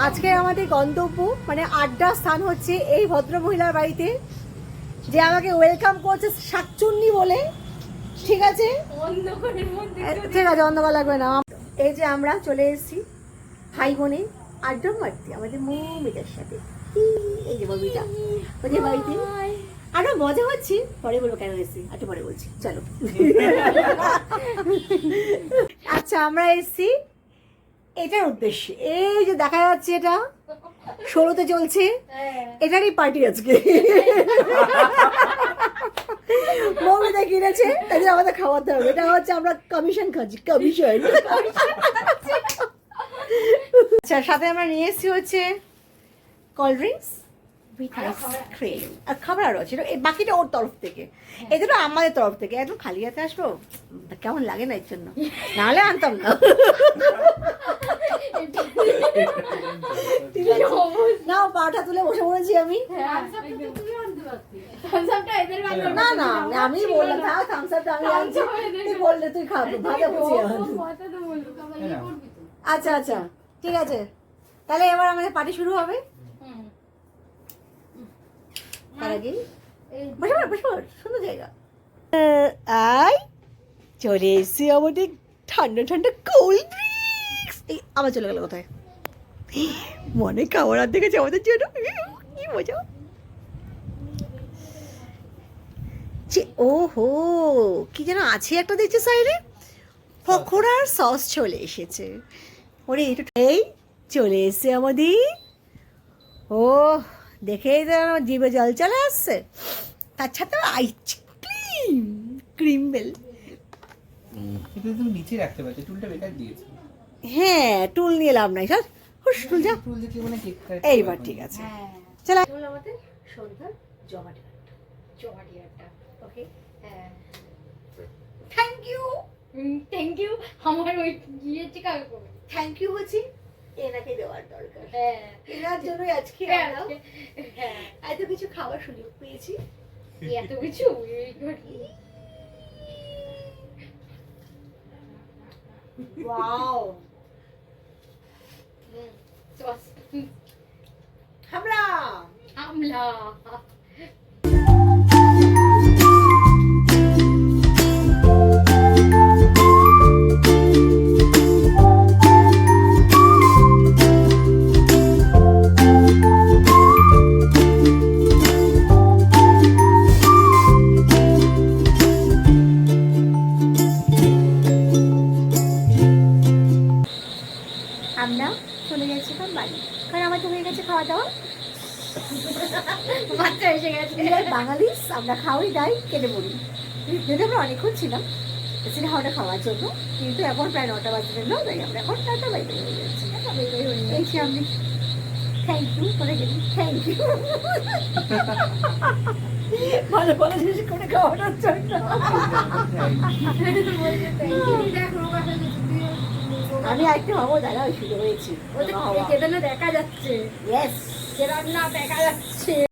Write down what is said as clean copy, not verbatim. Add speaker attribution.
Speaker 1: আজকে আমাদের গন্তব্য মানে আড্ডার স্থান হচ্ছে এই ভদ্রমহিলার বাড়িতে, যে আমাকে ওয়েলকাম করছে শাকচুন্নি বলে। ঠিক আছে, ঠিক আছে, অন্ধকার লাগবে না। এই যে আমরা চলে এসেছি ভাই বোনে আড্ডা মারতে আমাদের মৌমিতার সাথে। এই যে ববিটা ওদের বাড়িতে আরো মজা হচ্ছে, পরে বলবো কেন এসেছি, একটু পরে বলছি, চলো। আচ্ছা, আমরা এসেছি এটার উদ্দেশ্যে। এই যে দেখা যাচ্ছে এটা 16তে চলছে, এটারই পার্টি আজকে। মৌমিতা কিনেছে, তাদের আমাদের খাওয়াতে হবে। এটা হচ্ছে আমরা কমিশন খাচ্ছি, কমিশন। আচ্ছা, সাথে আমরা নিয়ে এসেছি হচ্ছে কোল্ড ড্রিঙ্কস উইথ আইসক্রিম আর খাবার আরও আছে। বাকিটা ওর তরফ থেকে, এগুলো আমাদের তরফ থেকে। একদম খালি হাতে আসবো, কেমন লাগে না, এর জন্য নাহলে আনতাম না। না, পাটা তুলে বসে পড়েছি আমি। না না, আমি বললাম থামস আপটা আমি আনছি, তুই বললে তুই খাবো, ভাজা ভুজি। আচ্ছা আচ্ছা, ঠিক আছে, তাহলে এবার আমাদের পার্টি শুরু হবে। তার আগে সুন্দর জায়গা আই চলে এসছি আমাদের ঠান্ডা ঠান্ডা কোল্ড ড্রিঙ্কস। এই আবার চলে গেল কোথায়, মনে খাবার আর দেখেছে আমাদের জন্য, কি মজা। ওহো, কি যেন আছে একটা দেখছি সাইডে, পকোড়ার সস চলে এসেছে। ওরে এই চলে এসছে আমাদের। ও দেখেই তো জিভে জল চলে আসছে। তার সাথে আইসক্রিম, ক্রিম বেল।
Speaker 2: এটা তুমি নিচে রাখতে পারছো, টুলটা বেকার দিয়েছো।
Speaker 1: হ্যাঁ, টুল নিয়ে লাভ নাই, স্যার হুশ টুল যা।
Speaker 2: টুল দিয়ে মানে কেক কাট।
Speaker 1: এইবার ঠিক আছে, চলো আমাদের সন্ধ্যার জমাটি আড্ডা। ওকে, হ্যাঁ, থ্যাংক ইউ।
Speaker 3: Thank you. আমার ওই গিয়েছে কাকে করবে,
Speaker 1: থ্যাংক ইউ হচ্ছে এনাকে দেওয়ার দরকার।
Speaker 3: হ্যাঁ,
Speaker 1: এনার জন্যই আজকে আমরা
Speaker 3: হ্যাঁ
Speaker 1: এত কিছু খাবার সুযোগ পেয়েছি।
Speaker 3: এত কিছু
Speaker 1: ওয়াও, হামলা
Speaker 3: আমলা।
Speaker 1: আমরা চলে যাচ্ছি এখন বাড়ি, কারণ আমাদের হয়ে গেছে খাওয়া দাওয়া।
Speaker 3: বাচ্চা এসে গেছে।
Speaker 1: বাঙালি আমরা খাওয়াই দাই কেটে পড়ি। যদি আমরা অনেকক্ষণ ছিলাম সিনেমাটা খাওয়ার জন্য, কিন্তু এখন প্রায় 9টা বাজে গেল, তাই আমরা এখন 4টা বাজে হয়ে যাচ্ছি। এই যে আমি থ্যাংক ইউ করে গেলি, থ্যাংক ইউ ভালো ভালো জিনিস করে খাওয়ানোর জন্য। আমি একটু হবো, দাদা ওই শুরু হয়েছি,
Speaker 3: দেখা যাচ্ছে,
Speaker 1: ইয়েস
Speaker 3: রান্না দেখা যাচ্ছে।